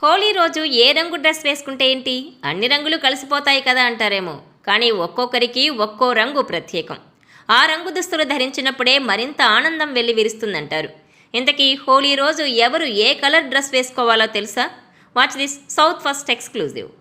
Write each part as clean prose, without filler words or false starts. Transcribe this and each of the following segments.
హోలీ రోజు ఏ రంగు డ్రెస్ వేసుకుంటే ఏంటి, అన్ని రంగులు కలిసిపోతాయి కదా అంటారేమో. కానీ ఒక్కొక్కరికి ఒక్కో రంగు ప్రత్యేకం. ఆ రంగు దుస్తులు ధరించినప్పుడే మరింత ఆనందం వెళ్లి విరుస్తుందంటారు. ఇంతకీ హోలీ రోజు ఎవరు ఏ కలర్ డ్రెస్ వేసుకోవాలో తెలుసా? Watch this south first exclusive.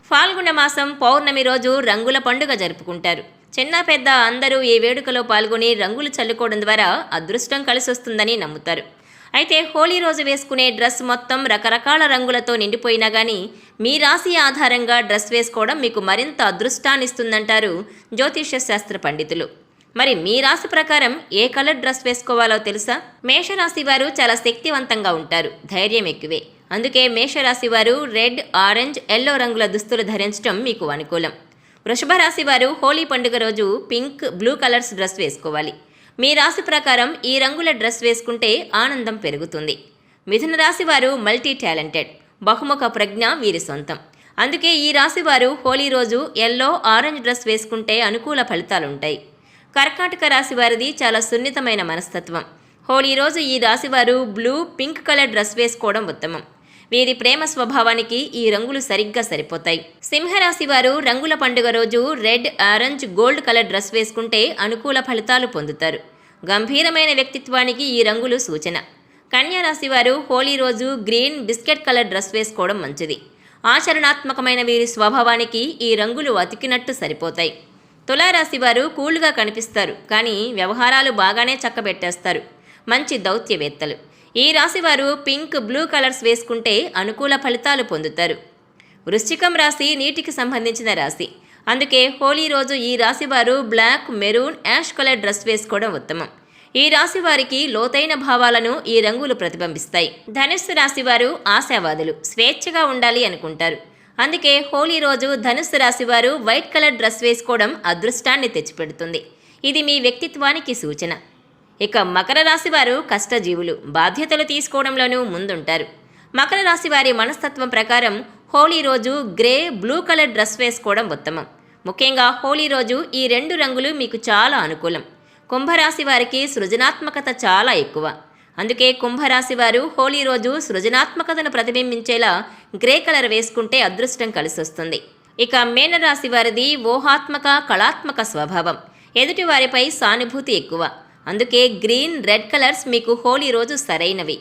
ఫాల్గుణ మాసం పౌర్ణమి రోజు రంగుల పండుగ జరుపుకుంటారు. చిన్న పెద్ద అందరూ ఈ వేడుకలో పాల్గొని రంగులు చల్లుకోవడం ద్వారా అదృష్టం కలిసొస్తుందని నమ్ముతారు. అయితే హోలీ రోజు వేసుకునే డ్రెస్ మొత్తం రకరకాల రంగులతో నిండిపోయినా కానీ మీ రాశి ఆధారంగా డ్రెస్ వేసుకోవడం మీకు మరింత అదృష్టాన్ని ఇస్తుందంటారు జ్యోతిష్య శాస్త్ర పండితులు. మరి మీ రాశి ప్రకారం ఏ కలర్ డ్రెస్ వేసుకోవాలో తెలుసా? మేషరాశి వారు చాలా శక్తివంతంగా ఉంటారు, ధైర్యం ఎక్కువే. అందుకే మేషరాశి వారు రెడ్, ఆరెంజ్, ఎల్లో రంగుల దుస్తులు ధరించడం మీకు అనుకూలం. వృషభ రాశి వారు హోలీ పండుగ రోజు పింక్, బ్లూ కలర్స్ డ్రెస్ వేసుకోవాలి. మీ రాశి ప్రకారం ఈ రంగుల డ్రెస్ వేసుకుంటే ఆనందం పెరుగుతుంది. మిథున రాశి వారు మల్టీ టాలెంటెడ్, బహుముఖ ప్రజ్ఞ వీరి సొంతం. అందుకే ఈ రాశి వారు హోలీ రోజు ఎల్లో, ఆరెంజ్ డ్రెస్ వేసుకుంటే అనుకూల ఫలితాలుంటాయి. కర్కాటక రాశి వారిది చాలా సున్నితమైన మనస్తత్వం. హోలీ రోజు ఈ రాశివారు బ్లూ, పింక్ కలర్ డ్రెస్ వేసుకోవడం ఉత్తమం. వీరి ప్రేమ స్వభావానికి ఈ రంగులు సరిగ్గా సరిపోతాయి. సింహరాశి వారు రంగుల పండుగ రోజు red, orange, gold colour dress వేసుకుంటే అనుకూల ఫలితాలు పొందుతారు. గంభీరమైన వ్యక్తిత్వానికి ఈ రంగులు సూచన. కన్యా రాశి వారు హోలీ రోజు గ్రీన్, బిస్కెట్ కలర్ డ్రెస్ వేసుకోవడం మంచిది. ఆచరణాత్మకమైన వీరి స్వభావానికి ఈ రంగులు అతికినట్టు సరిపోతాయి. తులారాశి వారు కూల్గా కనిపిస్తారు, కానీ వ్యవహారాలు బాగానే చక్కబెట్టేస్తారు. మంచి దౌత్యవేత్తలు. ఈ రాశివారు పింక్, బ్లూ కలర్స్ వేసుకుంటే అనుకూల ఫలితాలు పొందుతారు. వృశ్చికం రాశి నీటికి సంబంధించిన రాశి. అందుకే హోలీ రోజు ఈ రాశివారు black, maroon, ash colour dress వేసుకోవడం ఉత్తమం. ఈ రాశి వారికి లోతైన భావాలను ఈ రంగులు ప్రతిబింబిస్తాయి. ధనుస్సు రాశివారు ఆశావాదులు, స్వేచ్ఛగా ఉండాలి అనుకుంటారు. అందుకే హోలీ రోజు ధనుస్సు రాశివారు వైట్ కలర్ డ్రెస్ వేసుకోవడం అదృష్టాన్ని తెచ్చిపెడుతుంది. ఇది మీ వ్యక్తిత్వానికి సూచన. ఇక మకర రాశి వారు కష్టజీవులు, బాధ్యతలు తీసుకోవడంలోనూ ముందుంటారు. మకర రాశి వారి మనస్తత్వం ప్రకారం హోలీ రోజు గ్రే, బ్లూ కలర్ డ్రెస్ వేసుకోవడం ఉత్తమం. ముఖ్యంగా హోలీ రోజు ఈ రెండు రంగులు మీకు చాలా అనుకూలం. కుంభరాశి వారికి సృజనాత్మకత చాలా ఎక్కువ. అందుకే కుంభరాశి వారు హోలీ రోజు సృజనాత్మకతను ప్రతిబింబించేలా గ్రే కలర్ వేసుకుంటే అదృష్టం కలిసొస్తుంది. ఇక మీనరాశి వారిది ఊహాత్మక, కళాత్మక స్వభావం. ఎదుటి వారిపై సానుభూతి ఎక్కువ. అందుకే గ్రీన్, రెడ్ కలర్స్ మీకు హోలీ రోజు సరైనవి.